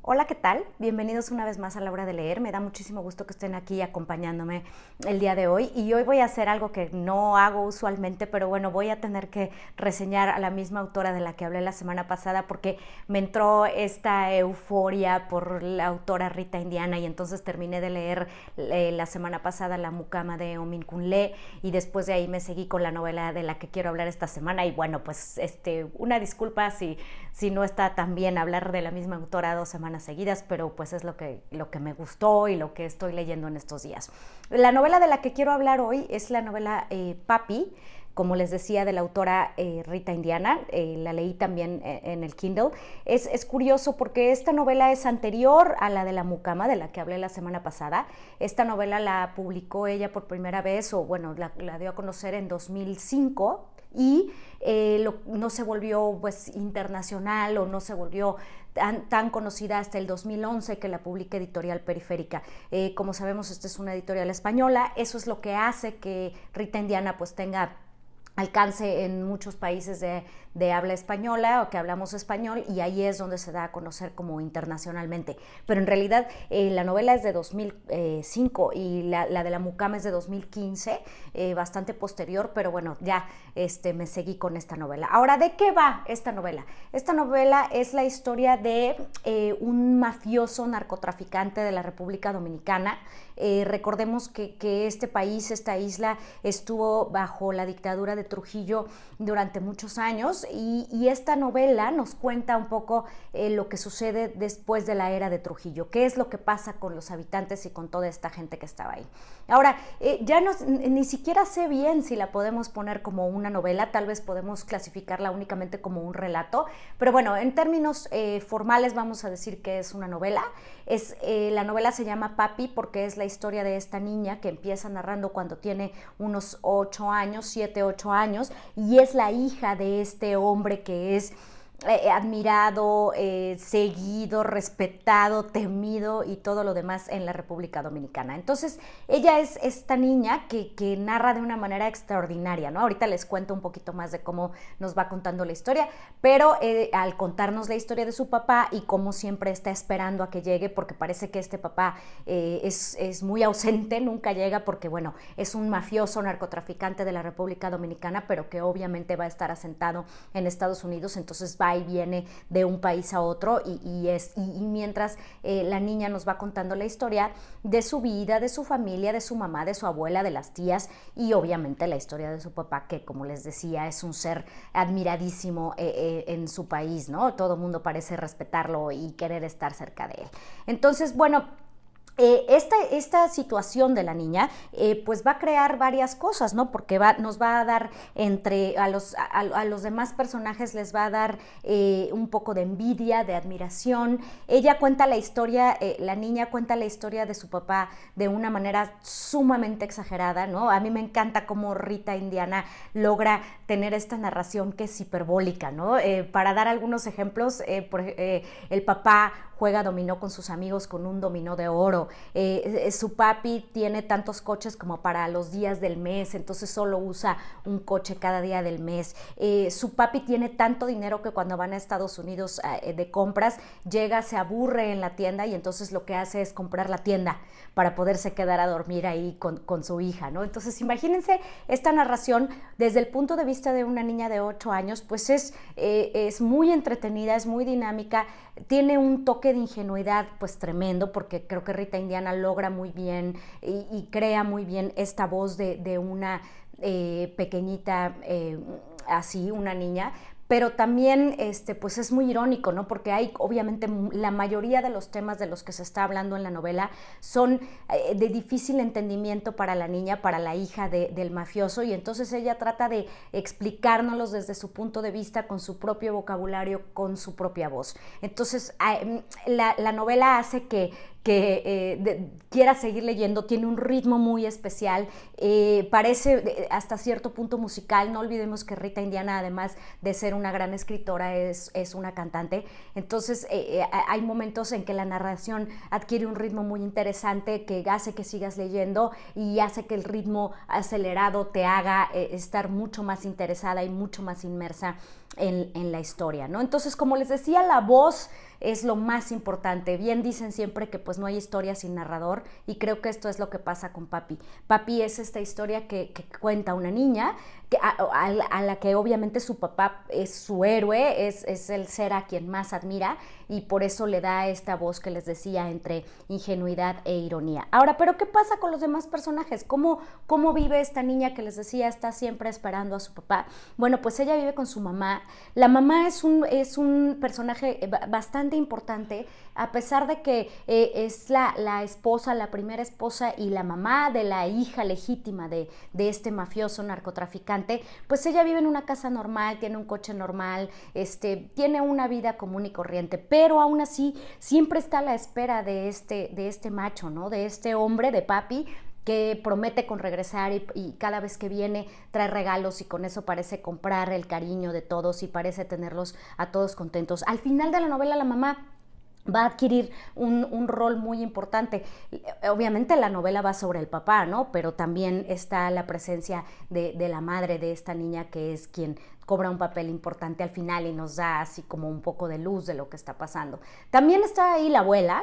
Hola, ¿qué tal? Bienvenidos una vez más a la hora de leer. Me da muchísimo gusto que estén aquí acompañándome el día de hoy. Y hoy voy a hacer algo que no hago usualmente, pero bueno, voy a tener que reseñar a la misma autora de la que hablé la semana pasada porque me entró esta euforia por la autora Rita Indiana y entonces terminé de leer la semana pasada La Mucama de Omin Kunle y después de ahí me seguí con la novela de la que quiero hablar esta semana. Y bueno, pues una disculpa si no está tan bien hablar de la misma autora 2 semanas seguidas, pero pues es lo que me gustó y lo que estoy leyendo en estos días. La novela de la que quiero hablar hoy es la novela Papi, como les decía, de la autora Rita Indiana. La leí también en el Kindle. Es curioso porque esta novela es anterior a la de La Mucama, de la que hablé la semana pasada. Esta novela la publicó ella por primera vez, o bueno, la dio a conocer en 2005 y no se volvió pues internacional o no se volvió tan conocida hasta el 2011 que la publica Editorial Periférica. Como sabemos, esta es una editorial española. Eso es lo que hace que Rita Indiana pues tenga alcance en muchos países de habla española o que hablamos español, y ahí es donde se da a conocer como internacionalmente. Pero en realidad la novela es de 2005 y la de La Mucama es de 2015, bastante posterior, pero bueno, ya me seguí con esta novela. Ahora, ¿de qué va esta novela? Esta novela es la historia de un mafioso narcotraficante de la República Dominicana. Recordemos que este país, esta isla, estuvo bajo la dictadura de Trujillo durante muchos años, y esta novela nos cuenta un poco lo que sucede después de la era de Trujillo, qué es lo que pasa con los habitantes y con toda esta gente que estaba ahí. Ahora, ni siquiera sé bien si la podemos poner como una novela, tal vez podemos clasificarla únicamente como un relato, pero bueno, en términos formales vamos a decir que es una novela. La novela se llama Papi porque es la historia de esta niña que empieza narrando cuando tiene unos 8 años, 7, 8 años, y es la hija de este hombre que es admirado, seguido, respetado, temido y todo lo demás en la República Dominicana. Entonces, ella es esta niña que narra de una manera extraordinaria, ¿no? Ahorita les cuento un poquito más de cómo nos va contando la historia, pero al contarnos la historia de su papá y cómo siempre está esperando a que llegue, porque parece que este papá es muy ausente, nunca llega porque, bueno, es un mafioso narcotraficante de la República Dominicana, pero que obviamente va a estar asentado en Estados Unidos, entonces va y viene de un país a otro y mientras la niña nos va contando la historia de su vida, de su familia, de su mamá, de su abuela, de las tías y obviamente la historia de su papá, que como les decía es un ser admiradísimo en su país, ¿no? Todo el mundo parece respetarlo y querer estar cerca de él. Entonces, bueno, esta situación de la niña pues va a crear varias cosas, ¿no? Porque nos va a dar a los demás personajes les va a dar un poco de envidia, de admiración. Ella cuenta la historia, la niña cuenta la historia de su papá de una manera sumamente exagerada, ¿no? A mí me encanta cómo Rita Indiana logra tener esta narración que es hiperbólica, ¿no? Para dar algunos ejemplos, el papá juega dominó con sus amigos con un dominó de oro. Su papi tiene tantos coches como para los días del mes, entonces solo usa un coche cada día del mes. Su papi tiene tanto dinero que cuando van a Estados Unidos de compras, llega, se aburre en la tienda y entonces lo que hace es comprar la tienda para poderse quedar a dormir ahí con su hija, ¿no? Entonces imagínense esta narración desde el punto de vista de una niña de 8 años, pues es muy entretenida, es muy dinámica, tiene un toque de ingenuidad pues tremendo, porque creo que Rita Indiana logra muy bien y crea muy bien esta voz de una pequeñita así, una niña, pero también pues es muy irónico, ¿no? Porque hay obviamente la mayoría de los temas de los que se está hablando en la novela son de difícil entendimiento para la niña, para la hija del mafioso, y entonces ella trata de explicárnoslos desde su punto de vista, con su propio vocabulario, con su propia voz. Entonces la novela hace que quiera seguir leyendo, tiene un ritmo muy especial, parece hasta cierto punto musical. No olvidemos que Rita Indiana, además de ser una gran escritora, es una cantante. Entonces hay momentos en que la narración adquiere un ritmo muy interesante que hace que sigas leyendo y hace que el ritmo acelerado te haga estar mucho más interesada y mucho más inmersa en la historia, ¿no? Entonces, como les decía, la voz es lo más importante. Bien dicen siempre que pues no hay historia sin narrador, y creo que esto es lo que pasa con Papi. Papi es esta historia que cuenta una niña a la que obviamente su papá es su héroe, es el ser a quien más admira, y por eso le da esta voz que les decía entre ingenuidad e ironía. Ahora, ¿pero qué pasa con los demás personajes? ¿Cómo vive esta niña que les decía está siempre esperando a su papá? Bueno, pues ella vive con su mamá. La mamá es un personaje bastante importante, a pesar de que es la esposa, la primera esposa y la mamá de la hija legítima de este mafioso narcotraficante. Pues ella vive en una casa normal, tiene un coche normal, tiene una vida común y corriente, pero aún así siempre está a la espera de este macho, ¿no? De este hombre, de Papi, que promete con regresar y cada vez que viene trae regalos, y con eso parece comprar el cariño de todos y parece tenerlos a todos contentos. Al final de la novela la mamá va a adquirir un rol muy importante. Obviamente la novela va sobre el papá, ¿no? Pero también está la presencia de la madre de esta niña, que es quien cobra un papel importante al final y nos da así como un poco de luz de lo que está pasando. También está ahí la abuela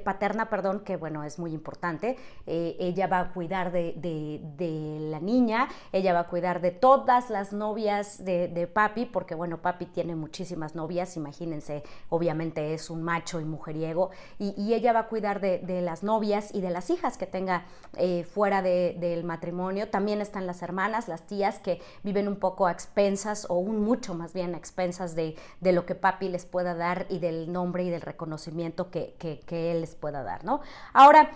paterna, perdón, que bueno, es muy importante. Ella va a cuidar de la niña, ella va a cuidar de todas las novias de Papi, porque bueno, Papi tiene muchísimas novias, imagínense, obviamente es un macho y mujeriego, y ella va a cuidar de las novias y de las hijas que tenga fuera del matrimonio. También están las hermanas, las tías, que viven un poco a expensas, o mucho más bien a expensas de lo que Papi les pueda dar y del nombre y del reconocimiento que él les pueda dar, ¿no? Ahora,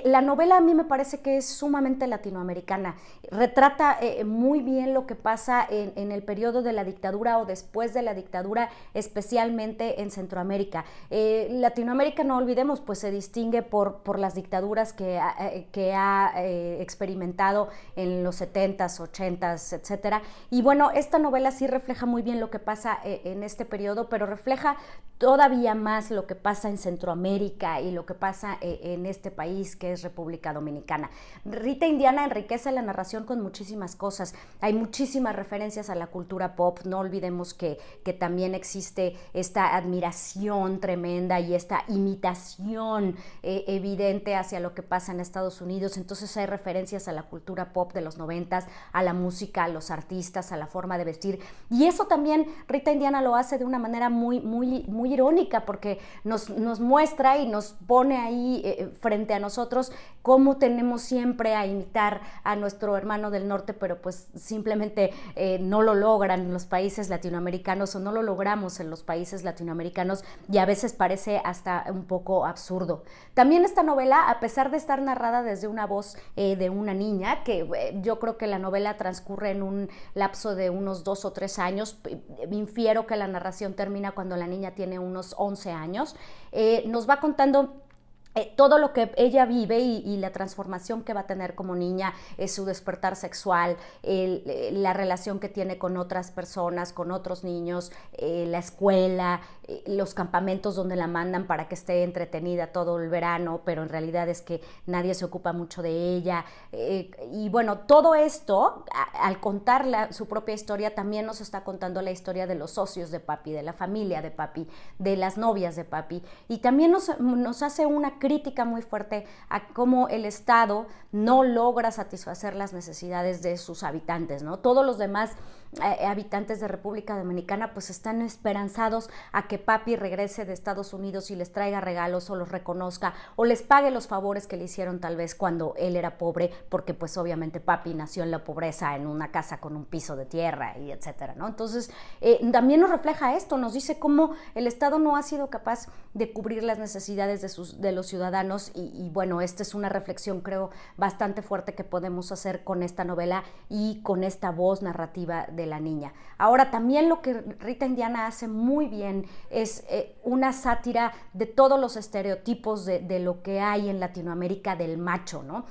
la novela a mí me parece que es sumamente latinoamericana. Retrata muy bien lo que pasa en el periodo de la dictadura o después de la dictadura, especialmente en Centroamérica. Latinoamérica, no olvidemos, pues se distingue por las dictaduras que ha experimentado en los 70s, 80s, etcétera. Y bueno, esta novela sí refleja muy bien lo que pasa en este periodo, pero refleja todavía más lo que pasa en Centroamérica y lo que pasa en este país, que es República Dominicana. Rita Indiana enriquece la narración con muchísimas cosas. Hay muchísimas referencias a la cultura pop. No olvidemos que también existe esta admiración tremenda y esta imitación evidente hacia lo que pasa en Estados Unidos. Entonces hay referencias a la cultura pop de los 90s, a la música, a los artistas, a la forma de vestir. Y eso también Rita Indiana lo hace de una manera muy, muy, muy irónica, porque nos muestra y nos pone ahí frente a nosotros cómo tenemos siempre a imitar a nuestro hermano del norte, pero pues simplemente no lo logran en los países latinoamericanos, o no lo logramos en los países latinoamericanos, y a veces parece hasta un poco absurdo. También esta novela, a pesar de estar narrada desde una voz de una niña, que yo creo que la novela transcurre en un lapso de unos 2 o 3 años, infiero que la narración termina cuando la niña tiene unos 11 años, nos va contando todo lo que ella vive y la transformación que va a tener como niña, su despertar sexual, la relación que tiene con otras personas, con otros niños, la escuela, los campamentos donde la mandan para que esté entretenida todo el verano, pero en realidad es que nadie se ocupa mucho de ella. Y bueno, todo esto, al contar su propia historia, también nos está contando la historia de los socios de Papi, de la familia de Papi, de las novias de Papi, y también nos hace una crítica muy fuerte a cómo el Estado no logra satisfacer las necesidades de sus habitantes, ¿no? Todos los demás habitantes de República Dominicana pues están esperanzados a que Papi regrese de Estados Unidos y les traiga regalos, o los reconozca, o les pague los favores que le hicieron tal vez cuando él era pobre, porque pues obviamente Papi nació en la pobreza, en una casa con un piso de tierra y etcétera, ¿no? Entonces también nos refleja esto, nos dice cómo el Estado no ha sido capaz de cubrir las necesidades de los ciudadanos, y bueno, esta es una reflexión, creo, bastante fuerte que podemos hacer con esta novela y con esta voz narrativa de la niña. Ahora, también lo que Rita Indiana hace muy bien es una sátira de todos los estereotipos de lo que hay en Latinoamérica del macho, ¿no?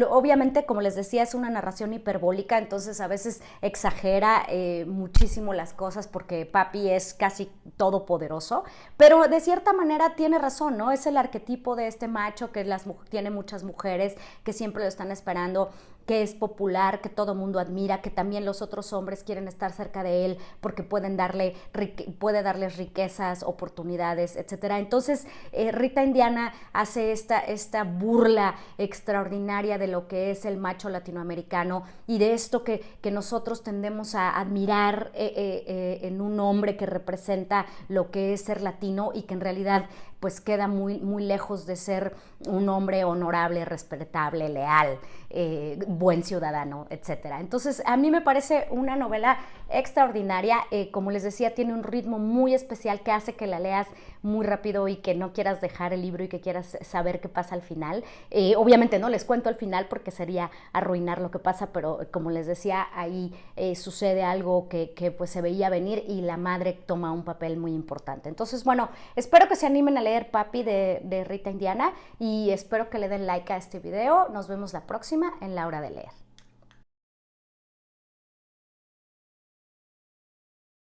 Obviamente, como les decía, es una narración hiperbólica, entonces a veces exagera muchísimo las cosas, porque Papi es casi todopoderoso, pero de cierta manera tiene razón, ¿no? Es el arquetipo de este macho que tiene muchas mujeres que siempre lo están esperando. que es popular, que todo mundo admira, que también los otros hombres quieren estar cerca de él porque puede darles riquezas, oportunidades, etcétera. Entonces, Rita Indiana hace esta burla extraordinaria de lo que es el macho latinoamericano y de esto que nosotros tendemos a admirar en un hombre que representa lo que es ser latino y que en realidad pues queda muy, muy lejos de ser un hombre honorable, respetable, leal, buen ciudadano, etcétera. Entonces, a mí me parece una novela extraordinaria. Como les decía, tiene un ritmo muy especial que hace que la leas muy rápido y que no quieras dejar el libro y que quieras saber qué pasa al final. Obviamente no les cuento el final porque sería arruinar lo que pasa, pero como les decía, ahí sucede algo que pues se veía venir y la madre toma un papel muy importante. Entonces, bueno, espero que se animen a leer Papi de Rita Indiana y espero que le den like a este video. Nos vemos la próxima en La Hora de Leer.